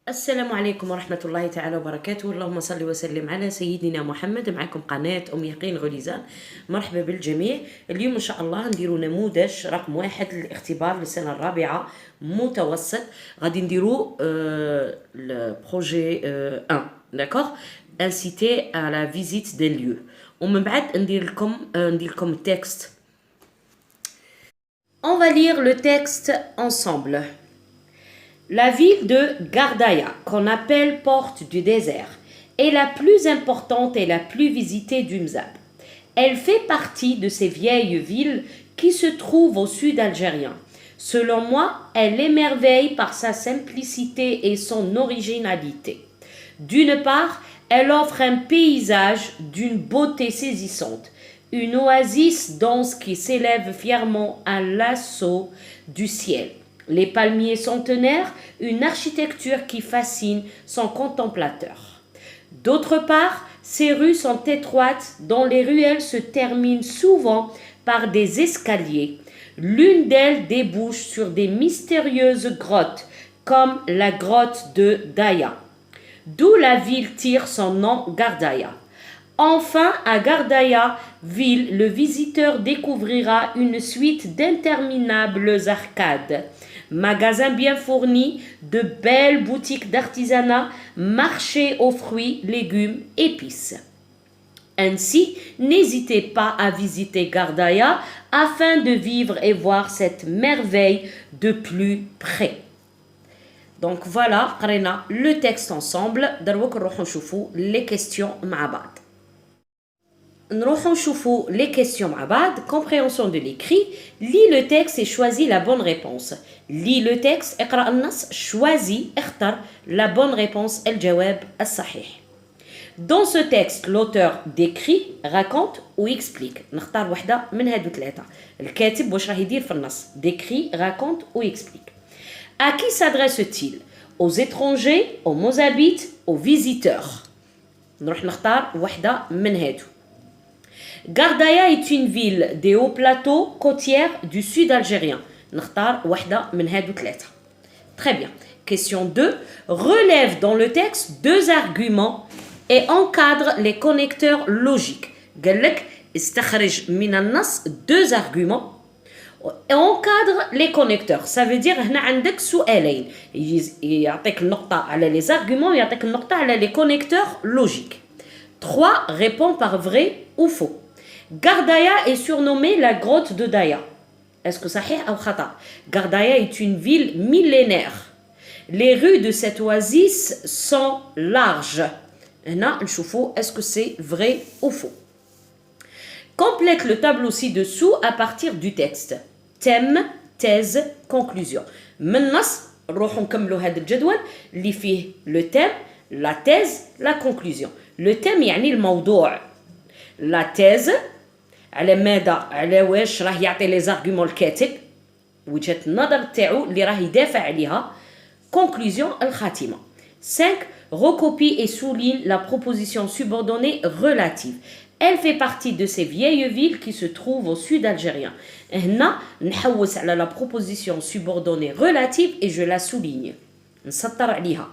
السلام عليكم ورحمة الله تعالى وبركاته. اللهم صل وسلم على سيدنا محمد. معكم قناة أم يقين غليزان. مرحبا بالجميع. اليوم إن شاء الله نديرو نموذج رقم 1 للاختبار للسنة الرابعة متوسط. غادي نديرو البروجي 1 داكوغ inciter à la visite des lieux. ومن بعد ندير لكم التكست. On va lire le texte ensemble. La ville de Gardaya, qu'on appelle Porte du désert, est la plus importante et la plus visitée du Mzab. Elle fait partie de ces vieilles villes qui se trouvent au sud algérien. Selon moi, elle émerveille par sa simplicité et son originalité. D'une part, elle offre un paysage d'une beauté saisissante, une oasis dense qui s'élève fièrement à l'assaut du ciel. Les palmiers centenaires, une architecture qui fascine son contemplateur. D'autre part, ces rues sont étroites, dont les ruelles se terminent souvent par des escaliers. L'une d'elles débouche sur des mystérieuses grottes, comme la grotte de Daya, d'où la ville tire son nom Gardaya. Enfin, à Gardaya, ville, le visiteur découvrira une suite d'interminables arcades, magasins bien fournis, de belles boutiques d'artisanat, marchés aux fruits, légumes, épices. Ainsi, n'hésitez pas à visiter Gardaya afin de vivre et voir cette merveille de plus près. Donc voilà, قرينا le texte ensemble. دروك نروحو نشوفو les questions مع بعض. نروحو نشوفو les questions مع بعض. Compréhension de l'écrit. Lis le texte et choisis la bonne réponse. Lis le texte, اقرأ النص, choisis, اختر la bonne réponse, الجواب الصحيح. Dans ce texte, l'auteur décrit, raconte ou explique. نختار واحدة من هادو ثلاثة. الكاتب واش راه يدير في النص. Décrit, raconte ou explique. À qui s'adresse-t-il? Aux étrangers, aux mozabites, aux visiteurs. نروح نختار واحدة من هادو. Gardaya est une ville des hauts plateaux côtières du sud algérien. نختار واحدة من هادو ثلاثة. Très bien. Question 2. Relève dans le texte deux arguments et encadre les connecteurs logiques. قال لك استخرج من النص deux arguments et encadre les connecteurs. Ça veut dire هنا عندك سؤالين. يعطيك النقطة على les arguments ويعطيك النقطة على les connecteurs logiques. 3. Réponds par vrai ou faux. Gardaya est surnommée la grotte de Daya. Est-ce que صحيح أو خطأ? Gardaya est une ville millénaire. Les rues de cette oasis sont larges. هنا نشوفوا est-ce que c'est vrai ou faux. Complète le tableau ci-dessous à partir du texte. Thème, thèse, conclusion. من النص نروحوا نكملوا هذا الجدول اللي فيه le thème, la thèse, la conclusion. Le thème يعني الموضوع. La thèse على ماذا على واش راه يعطي لي زارغومون الكاتب وجهة النظر تاعو اللي راه يدافع عليها. Conclusion الخاتمة. 5. Recopie et souligne la proposition subordonnée relative. Elle fait partie de ces vieilles villes qui se trouvent au sud algérien. هنا نحوس على la proposition subordonnée relative et je la souligne. نسطر عليها.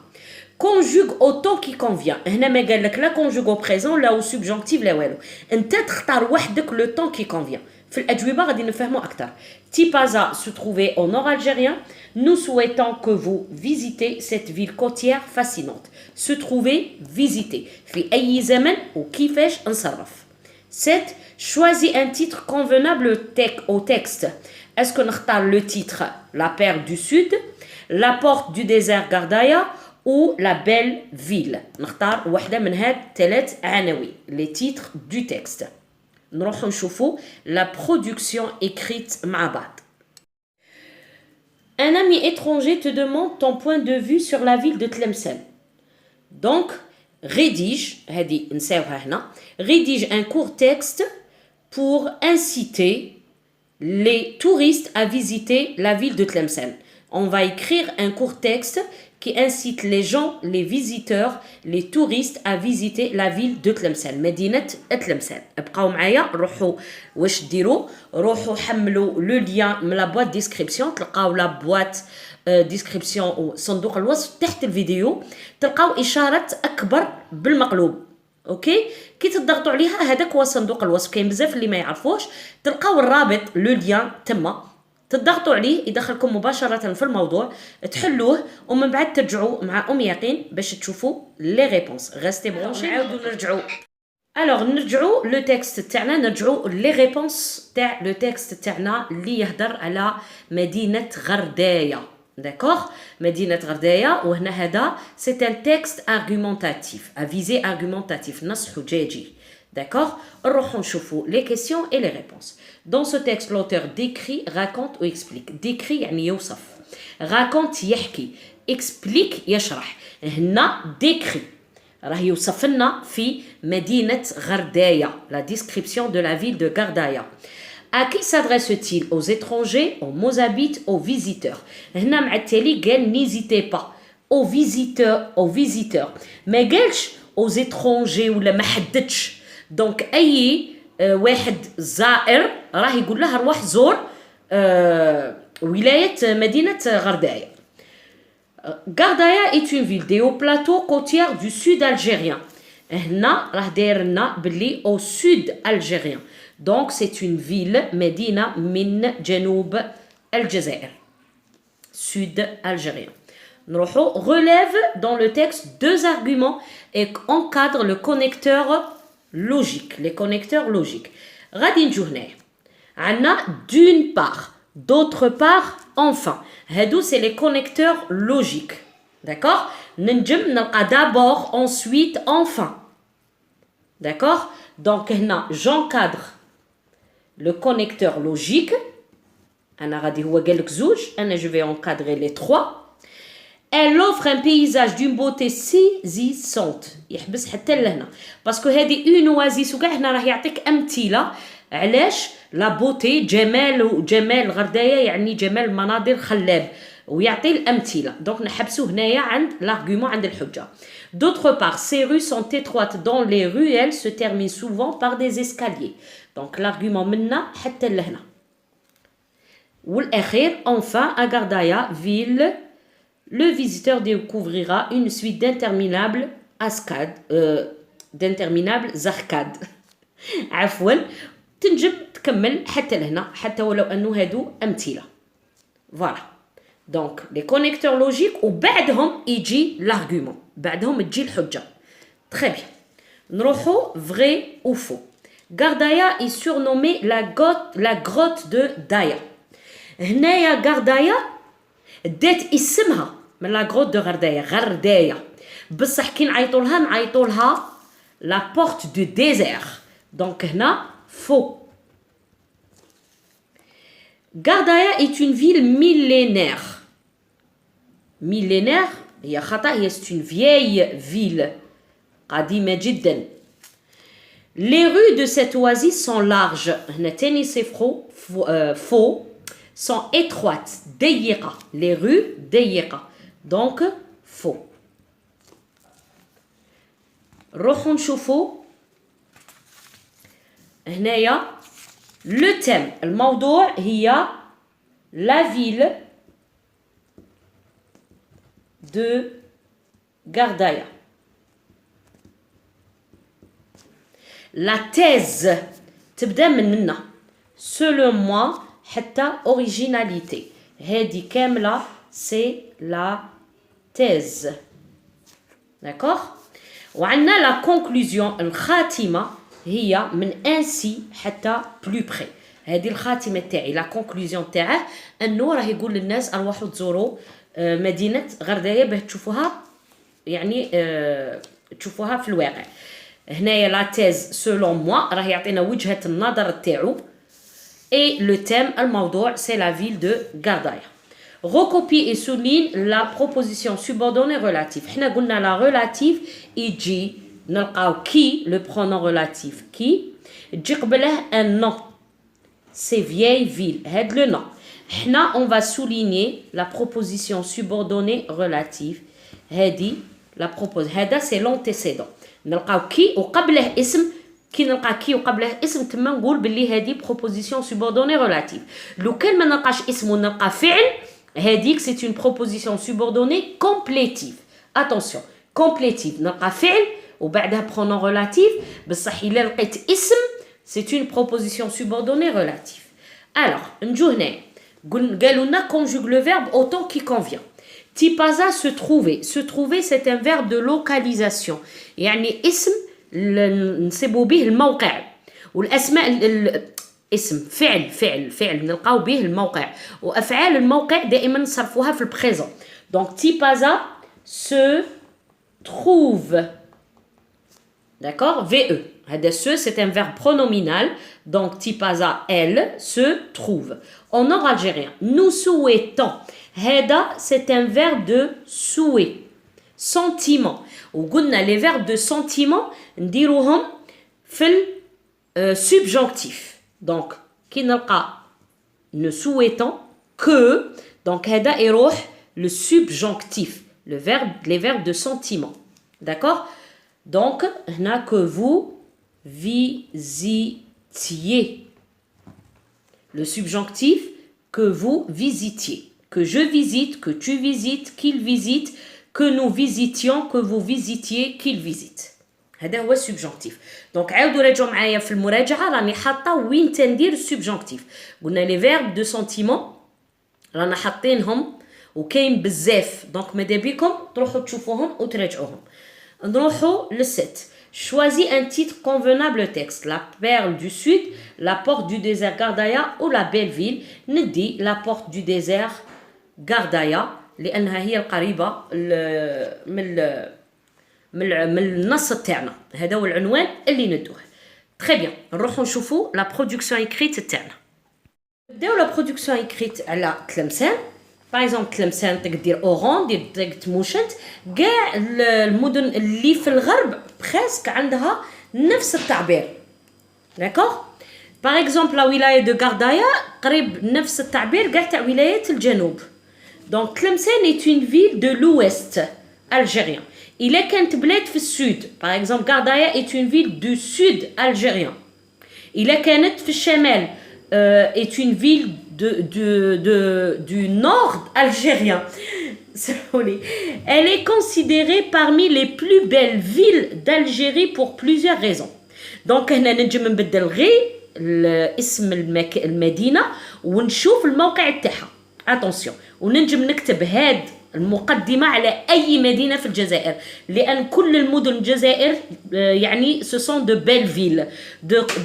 Conjugue au temps qui convient. هنا ما قال لك لا conjugue au présent لا au subjonctif لا والو. انت تختار وحدك le temps qui convient. في الأجوبة غادي نفهموا أكثر. Tipaza se trouvait au nord algérien. Nous souhaitons que vous visitez cette ville côtière fascinante. Se trouver, visiter. في أي زمن وكيفاش نصرف. 7. Choisis un titre convenable au texte. Est-ce que نختار le titre La perle du sud, La porte du désert Gardaya ou La belle ville. نختار واحدة من هاد ثلاث عناوين. Les titres du texte. نروحو نشوفو la production écrite مع بعض. Un ami étranger te demande ton point de vue sur la ville de Tlemcen. Donc, rédige, هذه نساوها هنا, rédige un court texte pour inciter les touristes à visiter la ville de Tlemcen. on va écrire un court texte qui incite les gens, les visiteurs, les touristes à visiter la ville de Tlemcen, مدينة تلمسان. ابقاو معايا روحوا واش ديروا روحوا حملوا لو لين من لا بواط ديسكريبسيون تلقاو لا بواط ديسكريبسيون وصندوق الوصف تحت الفيديو تلقاو إشارة أكبر بالمقلوب اوكي كي تضغطوا عليها هذاك هو صندوق الوصف كاين بزاف اللي ما يعرفوش تلقاو الرابط لو لين تما تضغطوا عليه يدخلكم مباشرة في الموضوع تحلوه ومن بعد ترجعوا مع يقين باش تشوفوا لي ريبونس غاستي برونشي نعاودوا نرجعوا الوغ نرجعوا لو تكست تاعنا نرجعوا لي ريبونس تاع لو تكست تاعنا اللي يهدر على مدينة غرداية داكوغ مدينة غرداية وهنا هذا سي ان تكست ارغومونتاتيف ا فيزي ارغومونتاتيف نص حجاجي d'accord نروحوا نشوفوا les questions et les réponses dans ce texte l'auteur décrit raconte ou explique décrit يعني يوصف raconte يحكي explique يشرح هنا décrit راه يوصف لنا في مدينة غرداية la description de la ville de Gardaya. À qui s'adresse-t-il? Aux étrangers, aux mozabites, aux visiteurs. هنا مع التالي قال n'hésitez pas aux visiteurs ما قالش aux étrangers ولا ما حددش دونك اي واحد زائر راه يقول له روح زور ولاية مدينة غرداية. Gardaya est une ville des hauts plateaux côtières du sud algérien. هنا راه داير لنا باللي au sud algérien. Donc c'est une ville مدينة من جنوب الجزائر. Sud algérien. نروحو relève dans le texte deux arguments et encadre le connecteur logique. Les connecteurs logiques. غادي نجو هنايا. عندنا d'une part, d'autre part, enfin. هادو c'est les connecteurs logiques. D'accord? ننجم نلقى d'abord, ensuite, enfin. D'accord? Donc هنا j'encadre le connecteur logique. أنا غادي هو قالك زوج. أنا je vais encadrer les trois. Elle offre un paysage d'une beauté saisissante. يحبس حتى لهنا باسكو هذه اون oasis وكاع هنا راه يعطيك امثله علاش لا بوتي جمال غردايه يعني جمال المناظر خلاب ويعطي الامثله دونك نحبسو هنايا عند l'argument عند الحجه. D'autre part, ces rues sont étroites dont les ruelles se terminent souvent par des escaliers. Donc l'argument منا حتى لهنا. والاخير enfin à Gardaya ville le visiteur découvrira une suite d'interminables arcades. عفوا تنجم تكمل حتى لهنا حتى ولو انه هادو امثله. فوالا دونك لي كونيكتور لوجيك وبعدهم يجي l'argument بعدهم تجي الحجه. Très bien. نروحو vrai ou faux. Gardaya est surnommée la grotte de Daya. هنايا Gardaya دات اسمها من لا غروت دو غرداية بصح كي نعيطوا لها لا بورت دو ديزير دونك هنا فو. Gardaya est une ville millénaire هي خطأ هي c'est une vieille ville قديمة جدا. Les rues de cette oasis sont larges هنا تاني c'est faux sont étroites ضيقة les rues ضيقة donc faux. نروحو نشوفو هنايا le thème الموضوع هي la ville de Gardaya. La thèse تبدا مننا selon moi حتى originalité هذه كاملة c'est la thèse. D'accord? وعندنا la conclusion الخاتمة هي من ainsi حتى plus près. هذه الخاتمة تاعي la conclusion تاعه أنه راه يقول للناس أروحوا تزوروا مدينة غرداية باه تشوفوها يعني تشوفوها في الواقع. هنايا la thèse selon moi راه يعطينا وجهة النظر تاعو. Et le thème, الموضوع, c'est la ville de Gardaya. Recopie et souligne la proposition subordonnée relative. حنا قلنا la relative يجي نلقاو qui, le pronom relatif qui, تجي قبله un nom. C'est vieille ville. هاد le nom. on va souligner la proposition subordonnée relative. هذه la proposition. هذا c'est l'antécédent. نلقاو كي وقبله اسم. كي نلقى كي وقبله اسم تما نقول باللي هذه proposition subordonnée relative. لو كان ما نلقاش اسم ونلقى فعل هذيك c'est une proposition subordonnée complétive. Attention, complétive نلقى فعل وبعدها pronom relatif بصح إلا لقيت اسم c'est une proposition subordonnée relative. Alors نجو هنا قالوا لنا conjugue le verbe autant qui convient. تيبازا se trouver. Se trouver c'est un verbe de localisation. يعني اسم نسبوا به الموقع والاسماء اسم فعل نلقاو به الموقع وافعال الموقع دائما نصرفوها في البريزون. دونك تيبازا se trouve. D'accord? VE. هذا se c'est un verbe pronominal. Donc تيبازا elle se trouve. En nord algérien, nous souhaitons. هذا c'est un verbe de souhait. Sentiment. وقلنا les verbes de sentiment نديروهم في subjonctif. Donc كي نلقى ne souhaitant que donc هذا يروح le subjonctif, les verbes de sentiment. D'accord? Donc هنا que vous visitiez. Le subjonctif que vous visitiez. Que je visite, que tu visites, qu'il visite, que nous visitions, que vous visitiez, qu'il visite. هذا هو السبجونكتيف. دونك عاودوا راجعوا معايا في المراجعه راني حاطه وين تندير السبجونكتيف. قلنا لي فيرب دو سنتيمون رانا حاطينهم وكاين بزاف دونك ماذا بيكم تروحوا تشوفوهم وتراجعوهم. نروحوا للست. Choisis un titre convenable au texte. La perle du sud, la porte du désert Gardaïa ou la belle ville. ندي la porte du désert Gardaïa لأنها هي القريبة من النص تاعنا. هذا هو العنوان اللي ندوه. Très bien. نروحوا نشوفوا la production écrite تاعنا. نبداو la production écrite على تلمسان. Par exemple تلمسان تقدر دير أوران دير تموشنت. كاع المدن اللي في الغرب presque عندها نفس التعبير. D'accord? Par exemple la ولاية de Gardaïa قريب نفس التعبير كاع تاع ولاية الجنوب. Donc Tlemcen est une ville de l'ouest algérien. Il est كانت بلاد في السود. Par exemple Gardaïa est une ville du sud algérien. Il est كانت في الشمال est une ville du nord algérien. Elle est considérée parmi les plus belles villes d'Algérie pour plusieurs raisons. Donc هنا نجم نبدل غير اسم المدينة ونشوف الموقع تاعها. Attention. وننجم نكتب هاد المقدمة على أي مدينة في الجزائر لأن كل المدن الجزائر يعني ce sont de belles villes.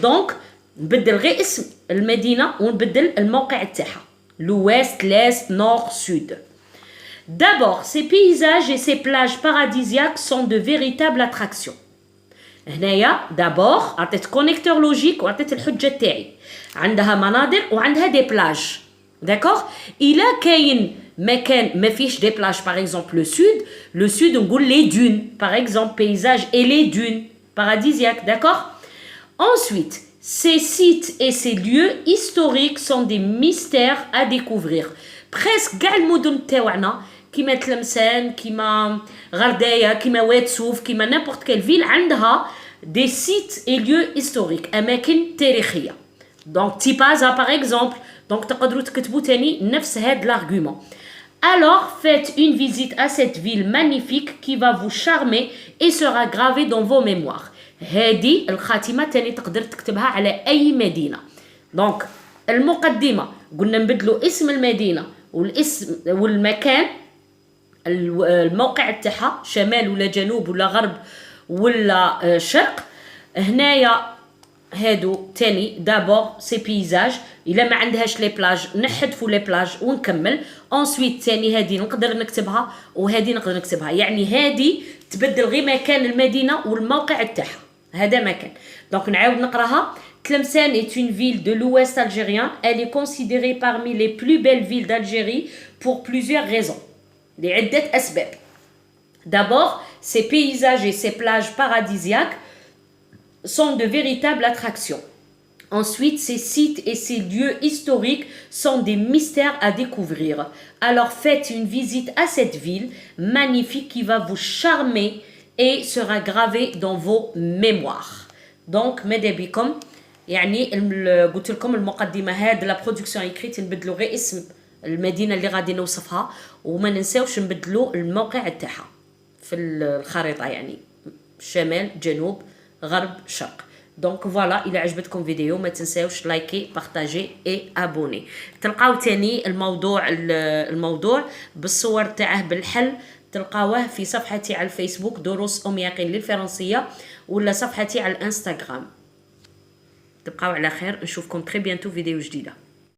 Donc نبدل غير اسم المدينة ونبدل الموقع تاعها. L'ouest, l'est, nord, sud. D'abord, ces paysages et ces plages paradisiaques sont de véritables attractions. هنايا d'abord عطيت كونيكتور لوجيك وعطيت الحجة تاعي. عندها مناظر وعندها دي بلاج. D'accord? إلا كاين مكان ما فيش دي بلاج par exemple le sud نقول les dunes par exemple paysage et les dunes paradisiaques. D'accord? Ensuite, ces sites et ces lieux historiques sont des mystères à découvrir. Presque كاع المدن تاعنا كيما تلمسان كيما غردايا كيما واتسوف كيما n'importe quelle ville عندها des sites et lieux historiques أماكن تاريخية. Donc Tipaza par exemple. Donc تقدروا تكتبوا تاني نفس هاد l'argument. Alors faites une visite à cette ville magnifique qui va vous charmer et sera gravée dans vos mémoires. هذه الخاتمة تاني تقدر تكتبها على أي مدينة. Donc المقدمة قلنا نبدلوا اسم المدينة والاسم والمكان الموقع تاعها شمال ولا جنوب ولا غرب ولا شرق. هنايا هادو تاني دابور سي بيزاج. الا ما عندهاش لي بلاج نحذفوا لي بلاج ونكمل. انسويت تاني هادي نقدر نكتبها وهادي نقدر نكتبها يعني هادي تبدل غير مكان المدينه والموقع تاعها. هذا مكان. دونك نعاود نقراها. Tlemcen est une ville de l'ouest algérien. Elle est considérée parmi les plus belles villes d'Algérie pour plusieurs raisons. لعدة أسباب. D'abord, ses paysages et ses plages paradisiaques sont de véritables attractions. Ensuite, ces sites et ces lieux historiques sont des mystères à découvrir. Alors faites une visite à cette ville magnifique qui va vous charmer et sera gravée dans vos mémoires. Donc, ماذا بكم يعني قلت لكم المقدمة هاد لا برودكسيون ايكريت نبدلوا غير اسم المدينة اللي غادي نوصفها وما ننساوش نبدلوا الموقع تاعها في الخريطة يعني شمال جنوب غرب شرق. دونك فوالا الى عجبتكم فيديو ما تنساوش لايكي بارطاجي اي ابوني. تلقاو تاني الموضوع بالصور تاعه بالحل تلقاوه في صفحتي على الفيسبوك دروس يقين للفرنسيه ولا صفحتي على الانستغرام. تبقاو على خير نشوفكم تري بيانتو فيديو جديده.